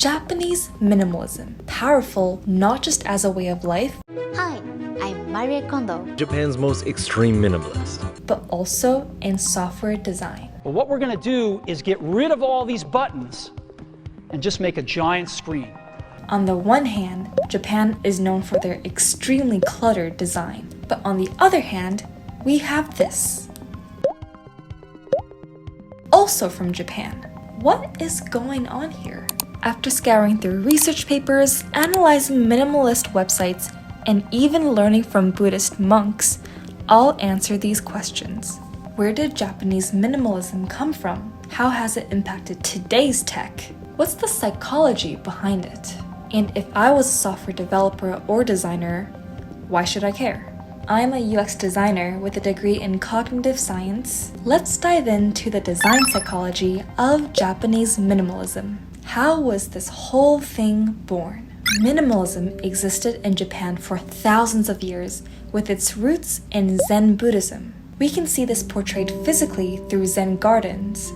Japanese minimalism, powerful not just as a way of life, Hi, I'm Maria Kondo. Japan's most extreme minimalist. but also in software design. Well, what we're going to do is get rid of all these buttons and just make a giant screen. On the one hand, Japan is known for their extremely cluttered design, but on the other hand, we have this. Also from Japan. What is going on here? After scouring through research papers, analyzing minimalist websites, and even learning from Buddhist monks, I'll answer these questions. Where did Japanese minimalism come from? How has it impacted today's tech? What's the psychology behind it? And if I was a software developer or designer, why should I care? I'm a UX designer with a degree in cognitive science. Let's dive into the design psychology of Japanese minimalism. How was this whole thing born? Minimalism existed in Japan for thousands of years, with its roots in Zen Buddhism. We can see this portrayed physically through Zen gardens.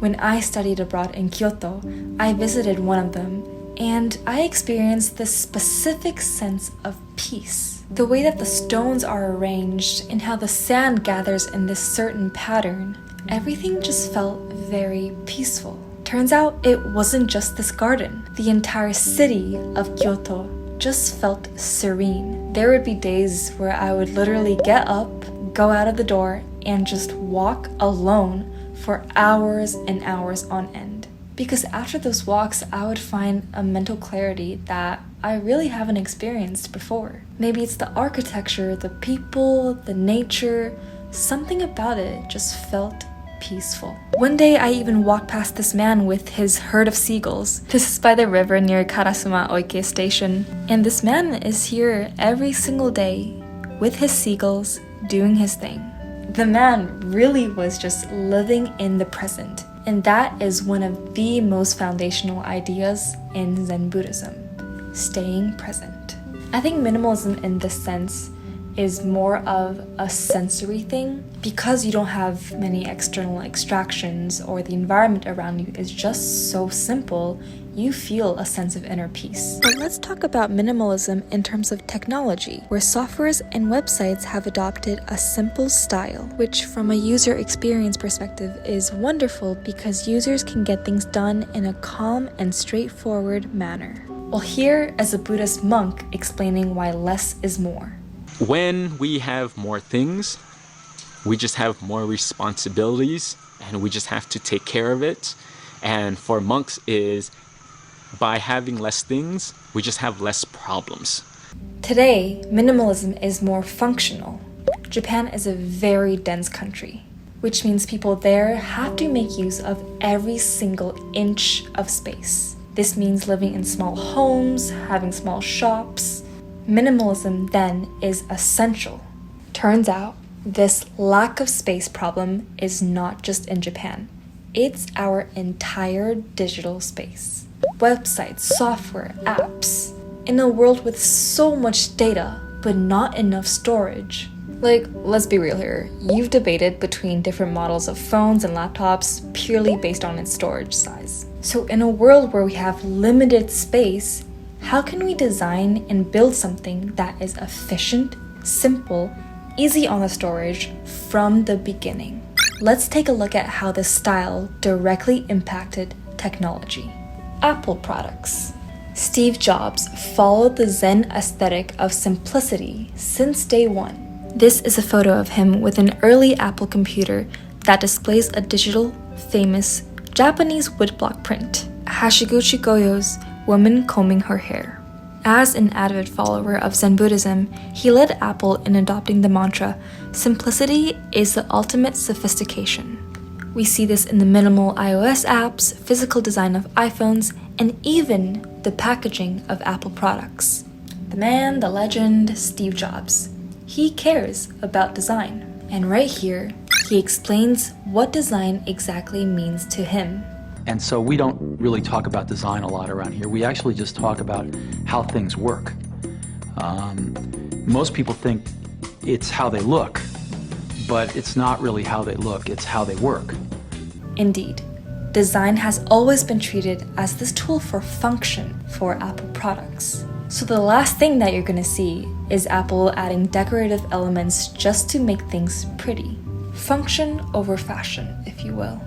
When I studied abroad in Kyoto, I visited one of them, and I experienced this specific sense of peace. The way that the stones are arranged and how the sand gathers in this certain pattern, everything just felt very peaceful. Turns out it wasn't just this garden. The entire city of Kyoto just felt serene. There would be days where I would literally get up, go out of the door, and just walk alone for hours and hours on end. Because after those walks, I would find a mental clarity that I really haven't experienced before. Maybe it's the architecture, the people, the nature, something about it just felt peaceful. One day I even walked past this man with his herd of seagulls. This is by the river near Karasuma Oike station. And this man is here every single day with his seagulls doing his thing. The man really was just living in the present. And that is one of the most foundational ideas in Zen Buddhism, staying present. I think minimalism in this sense is more of a sensory thing. Because you don't have many external extractions or the environment around you is just so simple, you feel a sense of inner peace. But let's talk about minimalism in terms of technology, where softwares and websites have adopted a simple style, which from a user experience perspective is wonderful because users can get things done in a calm and straightforward manner. Well, here is a Buddhist monk explaining why less is more. When we have more things, we just have more responsibilities and we just have to take care of it. And for monks is by having less things, we just have less problems. Today, minimalism is more functional. Japan is a very dense country, which means people there have to make use of every single inch of space. This means living in small homes, having small shops. Minimalism then is essential. Turns out, this lack of space problem is not just in Japan. It's our entire digital space. Websites, software, apps. In a world with so much data, but not enough storage. Like, let's be real here. You've debated between different models of phones and laptops purely based on its storage size. So in a world where we have limited space, how can we design and build something that is efficient, simple, easy on the storage from the beginning? Let's take a look at how this style directly impacted technology. Apple products. Steve Jobs followed the Zen aesthetic of simplicity since day one. This is a photo of him with an early Apple computer that displays a digital, famous Japanese woodblock print. Hashiguchi Goyo's woman combing her hair. As an avid follower of Zen Buddhism, he led Apple in adopting the mantra, "Simplicity is the ultimate sophistication." We see this in the minimal iOS apps, physical design of iPhones, and even the packaging of Apple products. The man, the legend, Steve Jobs. He cares about design. And right here, he explains what design exactly means to him. And so we don't really talk about design a lot around here. We actually just talk about how things work. Most people think it's how they look, but it's not really how they look, it's how they work. Indeed, design has always been treated as this tool for function for Apple products. So the last thing that you're gonna see is Apple adding decorative elements just to make things pretty. Function over fashion, if you will.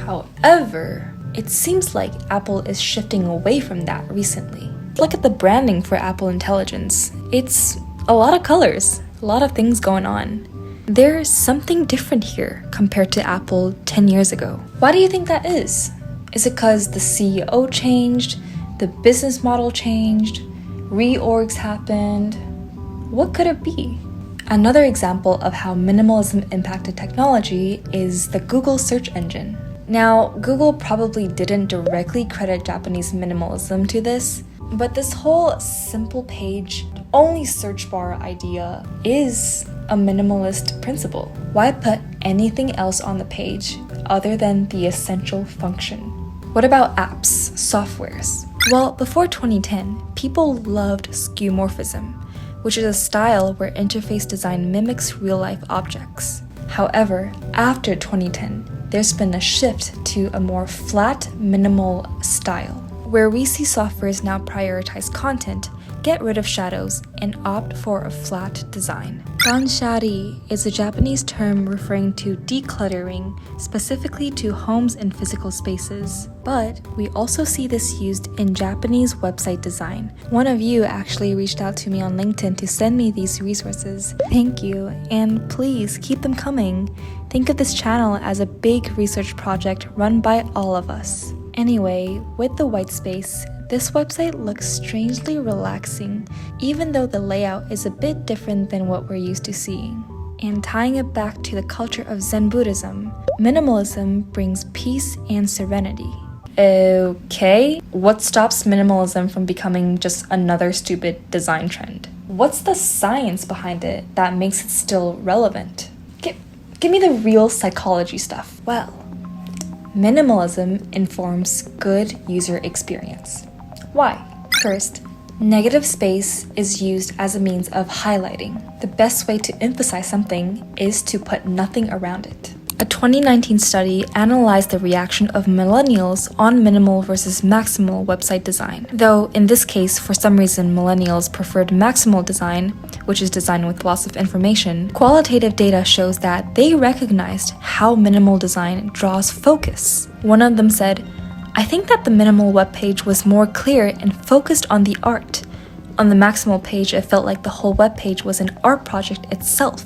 However, it seems like Apple is shifting away from that recently. Look at the branding for Apple Intelligence. It's a lot of colors, a lot of things going on. There's something different here compared to Apple 10 years ago. Why do you think that is? Is it because the CEO changed, the business model changed, reorgs happened? What could it be? Another example of how minimalism impacted technology is the Google search engine. Now, Google probably didn't directly credit Japanese minimalism to this, but this whole simple page, only search bar idea is a minimalist principle. Why put anything else on the page other than the essential function? What about apps, softwares? Well, before 2010, people loved skeuomorphism, which is a style where interface design mimics real-life objects. However, after 2010, there's been a shift to a more flat, minimal style, where we see softwares now prioritize content, get rid of shadows, and opt for a flat design. Danshari is a Japanese term referring to decluttering, specifically to homes and physical spaces. But we also see this used in Japanese website design. One of you actually reached out to me on LinkedIn to send me these resources. Thank you, and please keep them coming. Think of this channel as a big research project run by all of us. Anyway, with the white space, this website looks strangely relaxing, even though the layout is a bit different than what we're used to seeing. And tying it back to the culture of Zen Buddhism, minimalism brings peace and serenity. Okay, what stops minimalism from becoming just another stupid design trend? What's the science behind it that makes it still relevant? Give me the real psychology stuff. Well, minimalism informs good user experience. Why? First, negative space is used as a means of highlighting. The best way to emphasize something is to put nothing around it. A 2019 study analyzed the reaction of millennials on minimal versus maximal website design. Though in this case, for some reason, millennials preferred maximal design, which is design with lots of information, qualitative data shows that they recognized how minimal design draws focus. One of them said, "I think that the minimal web page was more clear and focused on the art. On the maximal page, it felt like the whole web page was an art project itself.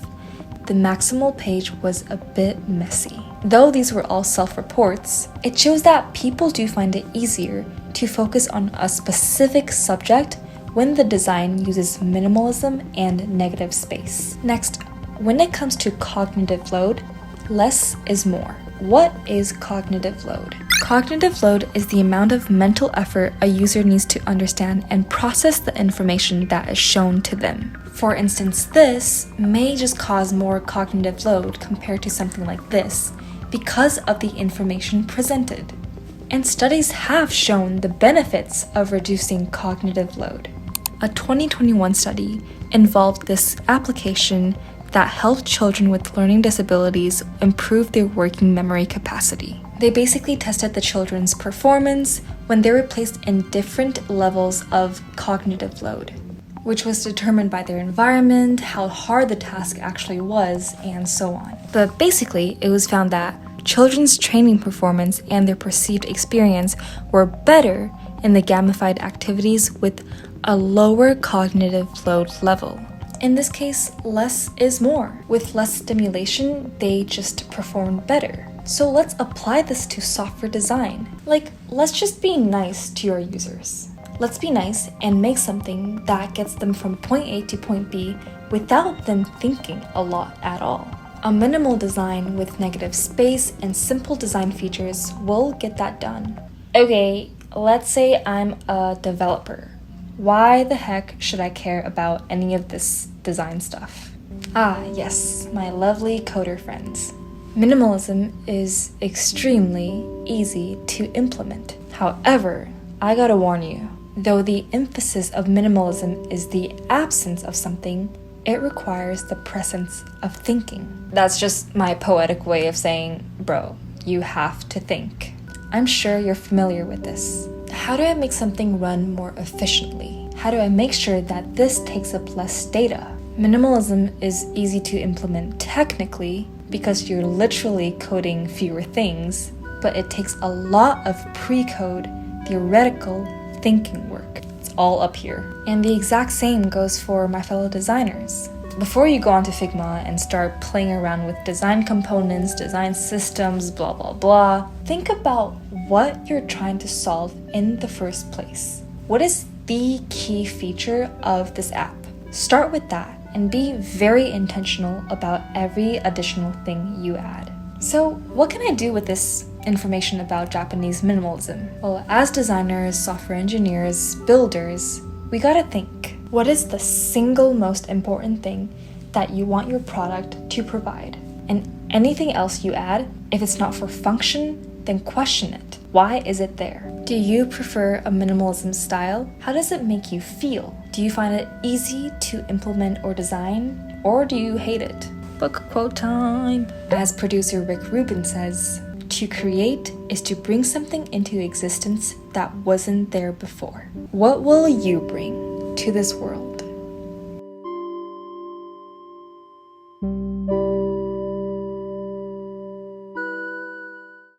The maximal page was a bit messy." Though these were all self-reports, it shows that people do find it easier to focus on a specific subject when the design uses minimalism and negative space. Next, when it comes to cognitive load, less is more. What is cognitive load? Cognitive load is the amount of mental effort a user needs to understand and process the information that is shown to them. For instance, this may just cause more cognitive load compared to something like this because of the information presented. And studies have shown the benefits of reducing cognitive load. A 2021 study involved this application that helped children with learning disabilities improve their working memory capacity. They basically tested the children's performance when they were placed in different levels of cognitive load, which was determined by their environment, how hard the task actually was, and so on. But basically, it was found that children's training performance and their perceived experience were better in the gamified activities with a lower cognitive load level. In this case, less is more. With less stimulation, they just performed better. So let's apply this to software design. Let's just be nice to your users. Let's be nice and make something that gets them from point A to point B without them thinking a lot at all. A minimal design with negative space and simple design features will get that done. Okay, let's say I'm a developer. Why the heck should I care about any of this design stuff? Ah, yes, my lovely coder friends. Minimalism is extremely easy to implement. However, I gotta warn you, though the emphasis of minimalism is the absence of something, it requires the presence of thinking. That's just my poetic way of saying, bro, you have to think. I'm sure you're familiar with this. How do I make something run more efficiently? How do I make sure that this takes up less data? Minimalism is easy to implement technically because you're literally coding fewer things, but it takes a lot of pre-code, theoretical thinking work. It's all up here. And the exact same goes for my fellow designers. Before you go onto Figma and start playing around with design components, design systems, blah, blah, blah, think about what you're trying to solve in the first place. What is the key feature of this app? Start with that and be very intentional about every additional thing you add. So, what can I do with this information about Japanese minimalism? Well, as designers, software engineers, builders, we gotta think. What is the single most important thing that you want your product to provide? And anything else you add, if it's not for function, then question it. Why is it there? Do you prefer a minimalism style? How does it make you feel? Do you find it easy to implement or design? Or do you hate it? Book quote time! As producer Rick Rubin says, to create is to bring something into existence that wasn't there before. What will you bring to this world?